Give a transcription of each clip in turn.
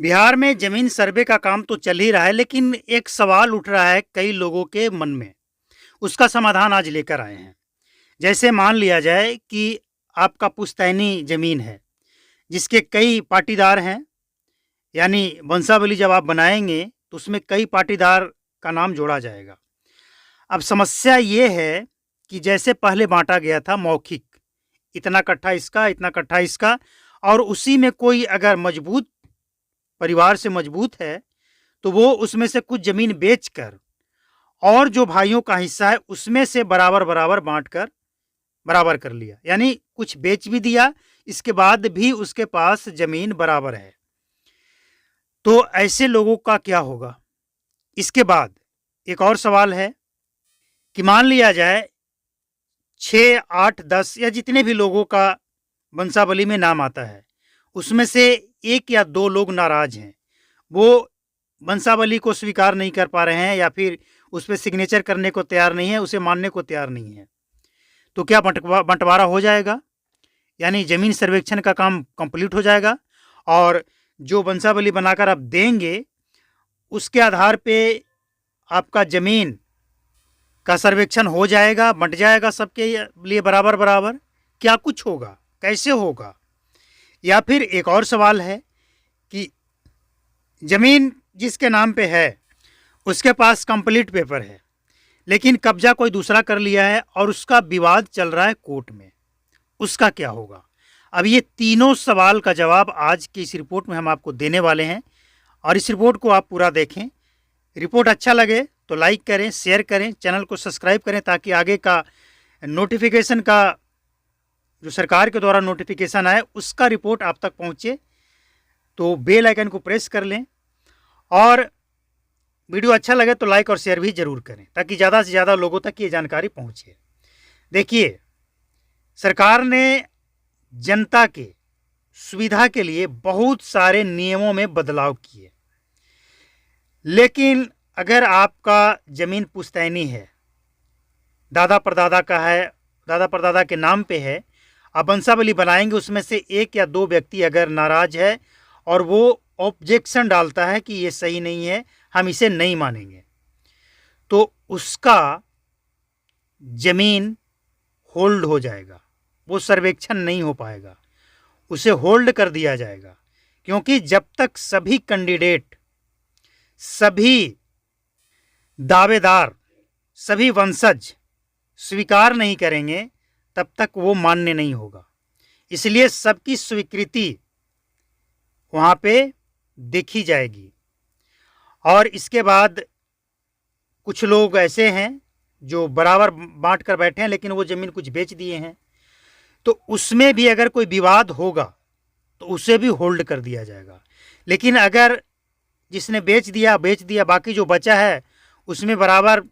बिहार में जमीन सर्वे का काम तो चल ही रहा है, लेकिन एक सवाल उठ रहा है कई लोगों के मन में। उसका समाधान आज लेकर आए हैं। जैसे मान लिया जाए कि आपका पुश्तैनी जमीन है, जिसके कई पाटीदार हैं, यानी वंशावली जब आप बनाएंगे तो उसमें कई पाटीदार का नाम जोड़ा जाएगा। अब समस्या ये है कि जैसे पहले बांटा गया था मौखिक, इतना कट्ठा इसका, इतना कट्ठा इसका, और उसी में कोई अगर मजबूत परिवार से मजबूत है तो वो उसमें से कुछ जमीन बेचकर और जो भाइयों का हिस्सा है उसमें से बराबर बराबर बांट कर बराबर कर लिया, यानी कुछ बेच भी दिया, इसके बाद भी उसके पास जमीन बराबर है। तो ऐसे लोगों का क्या होगा? इसके बाद एक और सवाल है कि मान लिया जाए 6, 8, 10 या जितने भी लोगों का वंशावली में नाम आता है, उसमें से 1 या 2 लोग नाराज हैं, वो वंशावली को स्वीकार नहीं कर पा रहे हैं या फिर उस पर सिग्नेचर करने को तैयार नहीं है, उसे मानने को तैयार नहीं है। तो क्या बंटवारा हो जाएगा, यानी ज़मीन सर्वेक्षण का काम कंप्लीट हो जाएगा और जो वंशावली बनाकर आप देंगे उसके आधार पे आपका ज़मीन का सर्वेक्षण हो जाएगा, बंट जाएगा सबके लिए बराबर बराबर? क्या कुछ होगा, कैसे होगा? या फिर एक और सवाल है कि ज़मीन जिसके नाम पे है उसके पास कंप्लीट पेपर है, लेकिन कब्जा कोई दूसरा कर लिया है और उसका विवाद चल रहा है कोर्ट में, उसका क्या होगा? अब ये तीनों सवाल का जवाब आज की इस रिपोर्ट में हम आपको देने वाले हैं और इस रिपोर्ट को आप पूरा देखें। रिपोर्ट अच्छा लगे तो लाइक करें, शेयर करें, चैनल को सब्सक्राइब करें ताकि आगे का नोटिफिकेशन का जो सरकार के द्वारा नोटिफिकेशन आए उसका रिपोर्ट आप तक पहुंचे। तो बेल आइकन को प्रेस कर लें और वीडियो अच्छा लगे तो लाइक और शेयर भी ज़रूर करें ताकि ज़्यादा से ज़्यादा लोगों तक ये जानकारी पहुंचे। देखिए, सरकार ने जनता के सुविधा के लिए बहुत सारे नियमों में बदलाव किए, लेकिन अगर आपका ज़मीन पुश्तैनी है, दादा परदादा का है, दादा परदादा के नाम पे है, आप वंशावली बनाएंगे, उसमें से 1 या 2 व्यक्ति अगर नाराज है और वो ऑब्जेक्शन डालता है कि ये सही नहीं है, हम इसे नहीं मानेंगे, तो उसका जमीन होल्ड हो जाएगा, वो सर्वेक्षण नहीं हो पाएगा, उसे होल्ड कर दिया जाएगा। क्योंकि जब तक सभी कैंडिडेट, सभी दावेदार, सभी वंशज स्वीकार नहीं करेंगे तब तक वो मान्य नहीं होगा। इसलिए सबकी स्वीकृति वहाँ पे देखी जाएगी। और इसके बाद कुछ लोग ऐसे हैं जो बराबर बांट कर बैठे हैं लेकिन वो ज़मीन कुछ बेच दिए हैं, तो उसमें भी अगर कोई विवाद होगा तो उसे भी होल्ड कर दिया जाएगा। लेकिन अगर जिसने बेच दिया, बाकी जो बचा है उसमें बराबर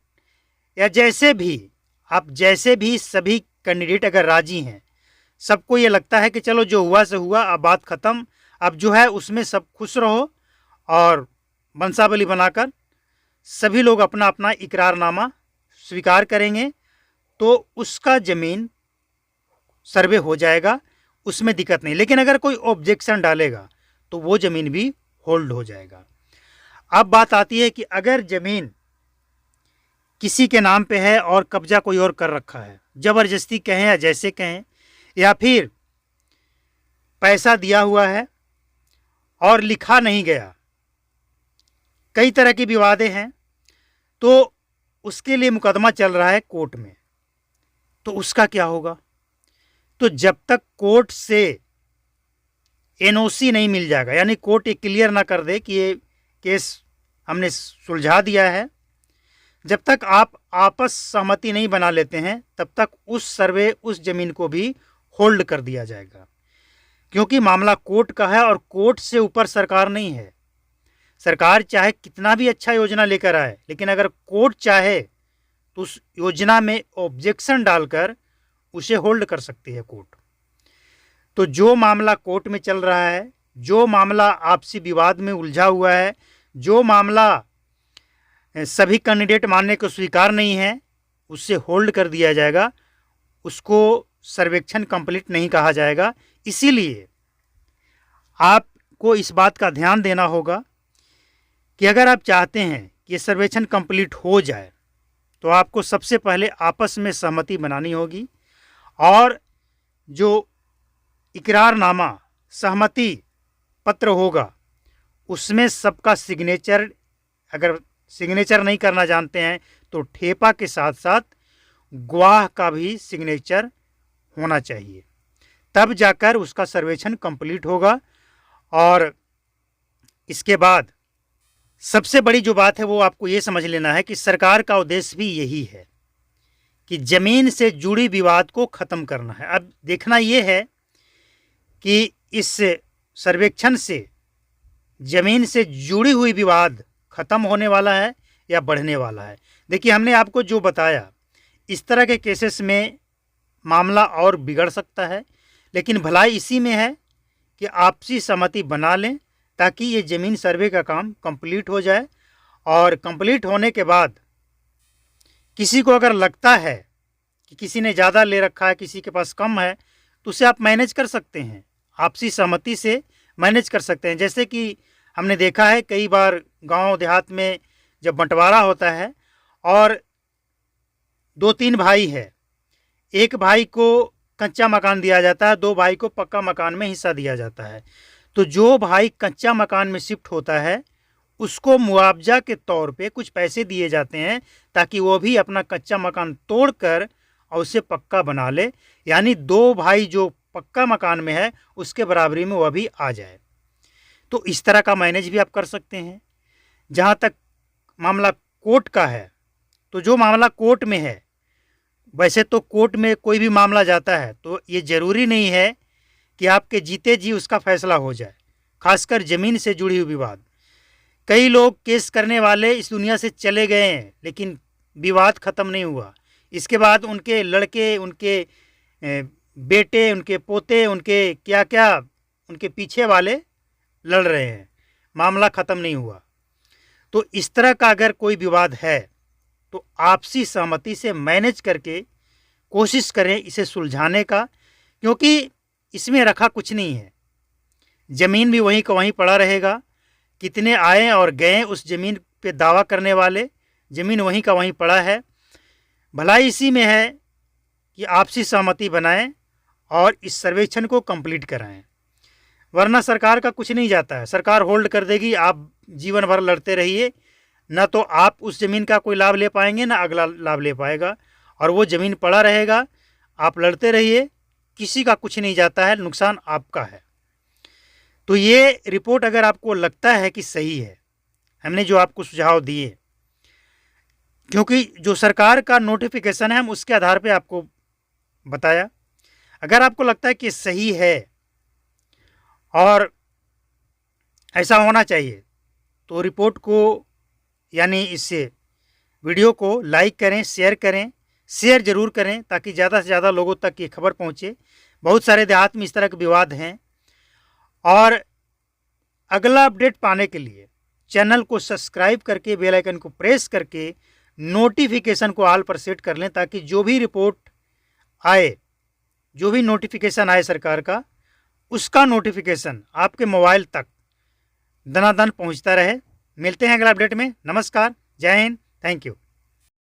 या जैसे भी सभी कैंडिडेट अगर राजी हैं, सबको ये लगता है कि चलो जो हुआ से हुआ, अब बात ख़त्म, अब जो है उसमें सब खुश रहो और वंशावली बनाकर सभी लोग अपना अपना इकरारनामा स्वीकार करेंगे, तो उसका ज़मीन सर्वे हो जाएगा, उसमें दिक्कत नहीं। लेकिन अगर कोई ऑब्जेक्शन डालेगा तो वो ज़मीन भी होल्ड हो जाएगा। अब बात आती है कि अगर ज़मीन किसी के नाम पे है और कब्जा कोई और कर रखा है, ज़बरदस्ती कहें या जैसे कहें, या फिर पैसा दिया हुआ है और लिखा नहीं गया, कई तरह की विवादें हैं, तो उसके लिए मुकदमा चल रहा है कोर्ट में, तो उसका क्या होगा? तो जब तक कोर्ट से एनओसी नहीं मिल जाएगा, यानी कोर्ट ये क्लियर ना कर दे कि ये केस हमने सुलझा दिया है, जब तक आप आपस सहमति नहीं बना लेते हैं तब तक उस ज़मीन को भी होल्ड कर दिया जाएगा। क्योंकि मामला कोर्ट का है और कोर्ट से ऊपर सरकार नहीं है। सरकार चाहे कितना भी अच्छा योजना लेकर आए, लेकिन अगर कोर्ट चाहे तो उस योजना में ऑब्जेक्शन डालकर उसे होल्ड कर सकती है कोर्ट। तो जो मामला कोर्ट में चल रहा है, जो मामला आपसी विवाद में उलझा हुआ है, जो मामला सभी कैंडिडेट मानने को स्वीकार नहीं है, उससे होल्ड कर दिया जाएगा, उसको सर्वेक्षण कंप्लीट नहीं कहा जाएगा। इसीलिए आप को इस बात का ध्यान देना होगा कि अगर आप चाहते हैं कि ये सर्वेक्षण कंप्लीट हो जाए तो आपको सबसे पहले आपस में सहमति बनानी होगी और जो इकरारनामा सहमति पत्र होगा उसमें सबका सिग्नेचर, अगर सिग्नेचर नहीं करना जानते हैं तो ठेपा के साथ साथ गवाह का भी सिग्नेचर होना चाहिए, तब जाकर उसका सर्वेक्षण कंप्लीट होगा। और इसके बाद सबसे बड़ी जो बात है वो आपको ये समझ लेना है कि सरकार का उद्देश्य भी यही है कि ज़मीन से जुड़ी विवाद को ख़त्म करना है। अब देखना ये है कि इस सर्वेक्षण से ज़मीन से जुड़ी हुई विवाद ख़त्म होने वाला है या बढ़ने वाला है। देखिए, हमने आपको जो बताया, इस तरह के केसेस में मामला और बिगड़ सकता है, लेकिन भलाई इसी में है कि आपसी सहमति बना लें ताकि ये ज़मीन सर्वे का काम कंप्लीट हो जाए। और कंप्लीट होने के बाद किसी को अगर लगता है कि किसी ने ज़्यादा ले रखा है, किसी के पास कम है, तो उसे आप मैनेज कर सकते हैं, आपसी सहमति से मैनेज कर सकते हैं। जैसे कि हमने देखा है कई बार गांव देहात में जब बंटवारा होता है और 2-3 भाई है, एक भाई को कच्चा मकान दिया जाता है, 2 भाई को पक्का मकान में हिस्सा दिया जाता है। तो जो भाई कच्चा मकान में शिफ्ट होता है उसको मुआवजा के तौर पे कुछ पैसे दिए जाते हैं ताकि वो भी अपना कच्चा मकान तोड़कर और उसे पक्का बना ले, यानी 2 भाई जो पक्का मकान में है उसके बराबरी में वह भी आ जाए। तो इस तरह का मैनेज भी आप कर सकते हैं। जहाँ तक मामला कोर्ट का है, तो जो मामला कोर्ट में है, वैसे तो कोर्ट में कोई भी मामला जाता है तो ये ज़रूरी नहीं है कि आपके जीते जी उसका फैसला हो जाए, खासकर ज़मीन से जुड़ी हुई विवाद। कई लोग केस करने वाले इस दुनिया से चले गए हैं लेकिन विवाद ख़त्म नहीं हुआ। इसके बाद उनके लड़के, उनके बेटे, उनके पोते, उनके क्या क्या उनके पीछे वाले लड़ रहे हैं, मामला ख़त्म नहीं हुआ। तो इस तरह का अगर कोई विवाद है तो आपसी सहमति से मैनेज करके कोशिश करें इसे सुलझाने का, क्योंकि इसमें रखा कुछ नहीं है। ज़मीन भी वहीं का वहीं पड़ा रहेगा, कितने आए और गए उस ज़मीन पे दावा करने वाले, ज़मीन वहीं का वहीं पड़ा है। भलाई इसी में है कि आपसी सहमति बनाएं और इस सर्वेक्षण को कंप्लीट कराएं, वरना सरकार का कुछ नहीं जाता है। सरकार होल्ड कर देगी, आप जीवन भर लड़ते रहिए, ना तो आप उस ज़मीन का कोई लाभ ले पाएंगे ना अगला लाभ ले पाएगा, और वो ज़मीन पड़ा रहेगा। आप लड़ते रहिए, किसी का कुछ नहीं जाता है, नुकसान आपका है। तो ये रिपोर्ट अगर आपको लगता है कि सही है, हमने जो आपको सुझाव दिए, क्योंकि जो सरकार का नोटिफिकेशन है हम उसके आधार पे आपको बताया, अगर आपको लगता है कि सही है और ऐसा होना चाहिए तो रिपोर्ट को, यानी इस वीडियो को लाइक करें, शेयर करें, शेयर ज़रूर करें ताकि ज़्यादा से ज़्यादा लोगों तक ये खबर पहुँचे। बहुत सारे देहात में इस तरह के विवाद हैं। और अगला अपडेट पाने के लिए चैनल को सब्सक्राइब करके बेल आइकन को प्रेस करके नोटिफिकेशन को ऑल पर सेट कर लें ताकि जो भी रिपोर्ट आए, जो भी नोटिफिकेशन आए सरकार का, उसका नोटिफिकेशन आपके मोबाइल तक दनादन पहुंचता रहे। मिलते हैं अगला अपडेट में। नमस्कार, जय हिंद, थैंक यू।